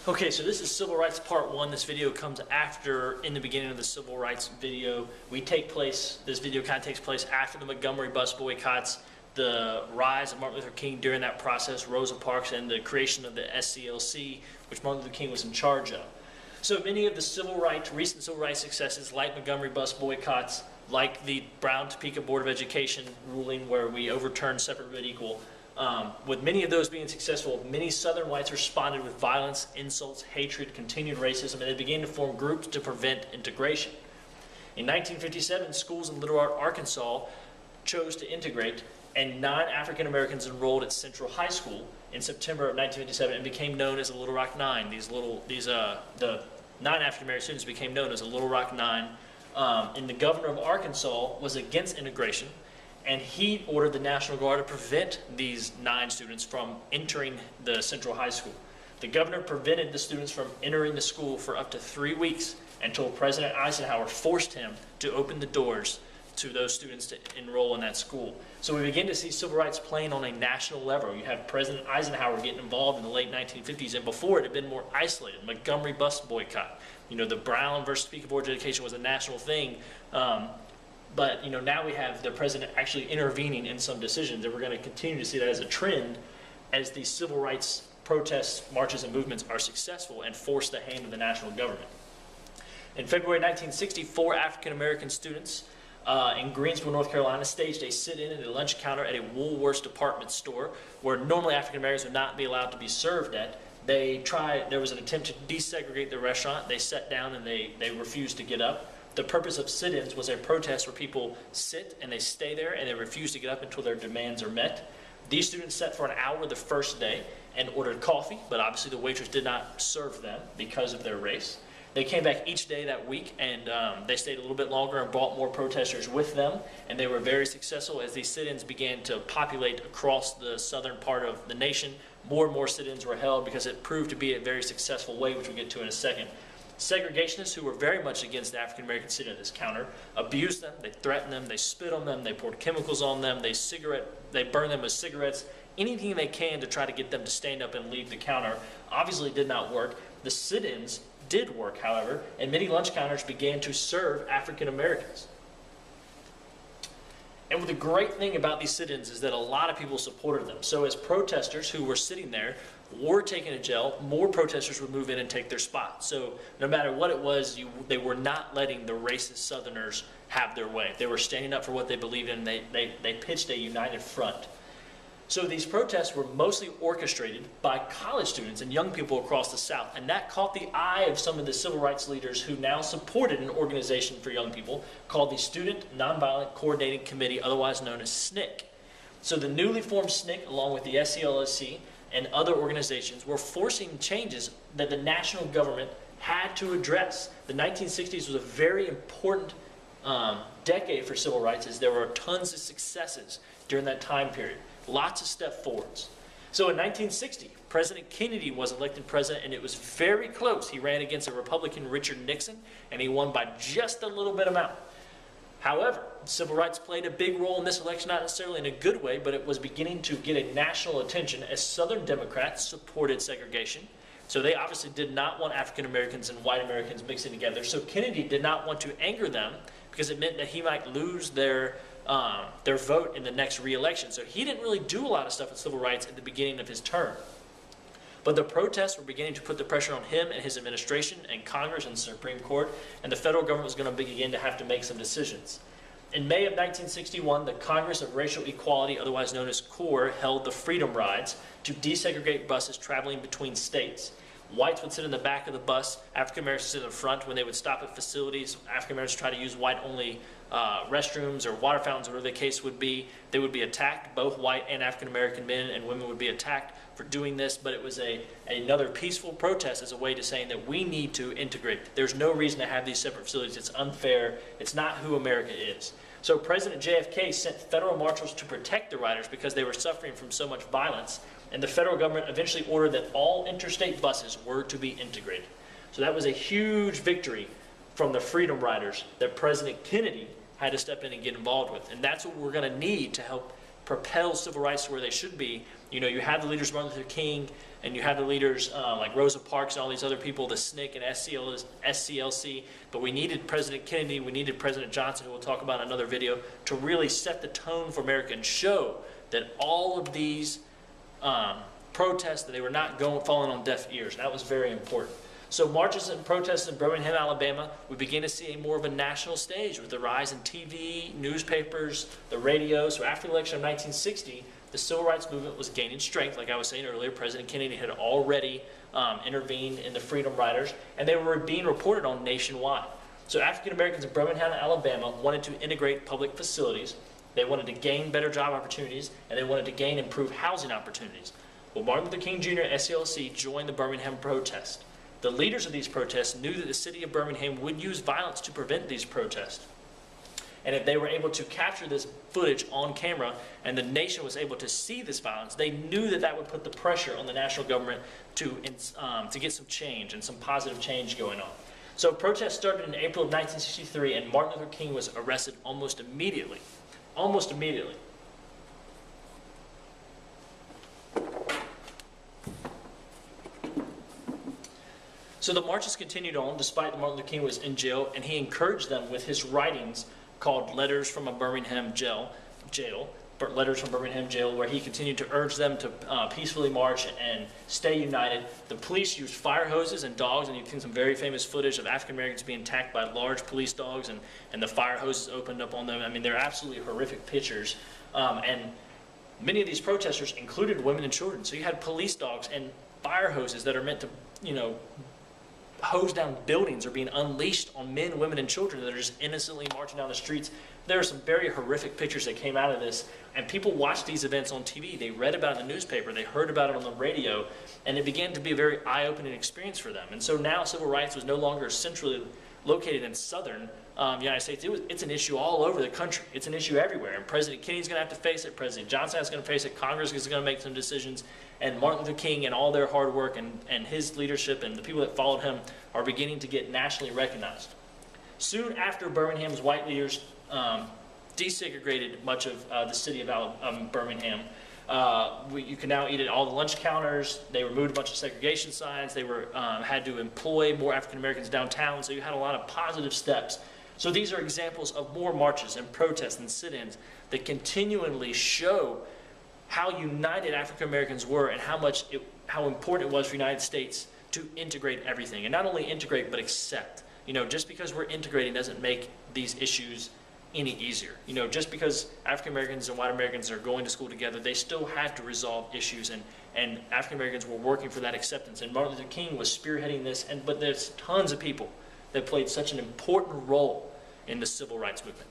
Okay, so this is Civil Rights Part 1. This video comes after, in the beginning of the Civil Rights video. This video kind of takes place after the Montgomery bus boycotts, the rise of Martin Luther King during that process, Rosa Parks, and the creation of the SCLC, which Martin Luther King was in charge of. So many of the recent civil rights successes, like Montgomery bus boycotts, like the Brown-Topeka Board of Education ruling where we overturned separate but equal, with many of those being successful, many Southern whites responded with violence, insults, hatred, continued racism, and they began to form groups to prevent integration. In 1957, schools in Little Rock, Arkansas chose to integrate, and 9 African Americans enrolled at Central High School in September of 1957 and became known as the Little Rock Nine. The 9 African American students became known as the Little Rock Nine, and the governor of Arkansas was against integration. And he ordered the National Guard to prevent these 9 students from entering the Central High School. The governor prevented the students from entering the school for up to 3 weeks until President Eisenhower forced him to open the doors to those students to enroll in that school. So we begin to see civil rights playing on a national level. You have President Eisenhower getting involved in the late 1950s, and before it had been more isolated. Montgomery bus boycott. You know, the Brown versus Topeka Board of Education was a national thing. But now we have the president actually intervening in some decisions, and we're going to continue to see that as a trend as these civil rights protests, marches, and movements are successful and force the hand of the national government. In February 1960, 4 African American students in Greensboro, North Carolina, staged a sit-in at a lunch counter at a Woolworths department store where normally African Americans would not be allowed to be served at. There was an attempt to desegregate the restaurant. They sat down and they refused to get up. The purpose of sit-ins was a protest where people sit and they stay there and they refuse to get up until their demands are met. These students sat for an hour the first day and ordered coffee, but obviously the waitress did not serve them because of their race. They came back each day that week, and they stayed a little bit longer and brought more protesters with them, and they were very successful as these sit-ins began to populate across the southern part of the nation. More and more sit-ins were held because it proved to be a very successful way, which we'll get to in a second. Segregationists, who were very much against the African Americans sitting at this counter, abused them, they threatened them, they spit on them, they poured chemicals on them, they burned them with cigarettes, anything they can to try to get them to stand up and leave the counter. Obviously did not work. The sit-ins did work, however, and many lunch counters began to serve African Americans. And the great thing about these sit-ins is that a lot of people supported them. So as protesters who were sitting there were taken to jail, more protesters would move in and take their spot. So no matter what it was, they were not letting the racist Southerners have their way. They were standing up for what they believed in, and they pitched a united front. So these protests were mostly orchestrated by college students and young people across the South, and that caught the eye of some of the civil rights leaders who now supported an organization for young people called the Student Nonviolent Coordinating Committee, otherwise known as SNCC. So the newly formed SNCC, along with the SCLC and other organizations, were forcing changes that the national government had to address. The 1960s was a very important decade for civil rights, as there were tons of successes during that time period. Lots of step forwards. So in 1960, President Kennedy was elected president, and it was very close. He ran against a Republican, Richard Nixon, and he won by just a little bit amount. However, civil rights played a big role in this election, not necessarily in a good way, but it was beginning to get a national attention as Southern Democrats supported segregation. So they obviously did not want African Americans and white Americans mixing together. So Kennedy did not want to anger them because it meant that he might lose their vote in the next re-election. So he didn't really do a lot of stuff with civil rights at the beginning of his term. But the protests were beginning to put the pressure on him and his administration and Congress and the Supreme Court, and the federal government was going to begin to have to make some decisions. In May of 1961, the Congress of Racial Equality, otherwise known as CORE, held the Freedom Rides to desegregate buses traveling between states. Whites would sit in the back of the bus, African Americans sit in the front. When they would stop at facilities, African Americans try to use white-only restrooms or water fountains, whatever the case would be. They would be attacked. Both white and African American men and women would be attacked for doing this, but it was another peaceful protest as a way to saying that we need to integrate. There's no reason to have these separate facilities. It's unfair. It's not who America is. So President JFK sent federal marshals to protect the riders because they were suffering from so much violence, and the federal government eventually ordered that all interstate buses were to be integrated. So that was a huge victory from the Freedom Riders that President Kennedy had to step in and get involved with. And that's what we're going to need to help propel civil rights to where they should be. You know, you have the leaders Martin Luther King, and you have the leaders like Rosa Parks and all these other people, the SNCC and SCLC, but we needed President Kennedy, we needed President Johnson, who we'll talk about in another video, to really set the tone for America and show that all of these protests, that they were not falling on deaf ears. That was very important. So marches and protests in Birmingham, Alabama, we began to see more of a national stage with the rise in TV, newspapers, the radio. So after the election of 1960, the civil rights movement was gaining strength. Like I was saying earlier, President Kennedy had already intervened in the Freedom Riders, and they were being reported on nationwide. So African Americans in Birmingham, Alabama wanted to integrate public facilities. They wanted to gain better job opportunities, and they wanted to gain improved housing opportunities. Well, Martin Luther King Jr. and SCLC joined the Birmingham protest. The leaders of these protests knew that the city of Birmingham would use violence to prevent these protests. And if they were able to capture this footage on camera and the nation was able to see this violence, they knew that that would put the pressure on the national government to get some change and some positive change going on. So protests started in April of 1963, and Martin Luther King was arrested almost immediately. Almost immediately. So the marches continued on despite Martin Luther King was in jail, and he encouraged them with his writings called Letters from a Birmingham Jail, Letters from Birmingham Jail, where he continued to urge them to peacefully march and stay united. The police used fire hoses and dogs, and you've seen some very famous footage of African Americans being attacked by large police dogs, and the fire hoses opened up on them. I mean, they're absolutely horrific pictures. And many of these protesters included women and children. So you had police dogs and fire hoses that are meant to, you know, hose down buildings are being unleashed on men, women, and children that are just innocently marching down the streets. There are some very horrific pictures that came out of this, and people watched these events on TV. They read about it in the newspaper, they heard about it on the radio, and it began to be a very eye-opening experience for them. And so now civil rights was no longer centrally located in southern United States. It's an issue all over the country. It's an issue everywhere, and President Kennedy's going to have to face it, President Johnson is going to face it, Congress is going to make some decisions, and Martin Luther King and all their hard work and his leadership and the people that followed him are beginning to get nationally recognized. Soon after Birmingham's white leaders desegregated much of the city of Birmingham, you can now eat at all the lunch counters. They removed a bunch of segregation signs. They had to employ more African Americans downtown, so you had a lot of positive steps. So these are examples of more marches and protests and sit-ins that continually show how united African Americans were and how important it was for the United States to integrate everything. And not only integrate, but accept. You know, just because we're integrating doesn't make these issues any easier. You know, just because African Americans and white Americans are going to school together, they still had to resolve issues, and African Americans were working for that acceptance. And Martin Luther King was spearheading this, but there's tons of people that played such an important role in the civil rights movement.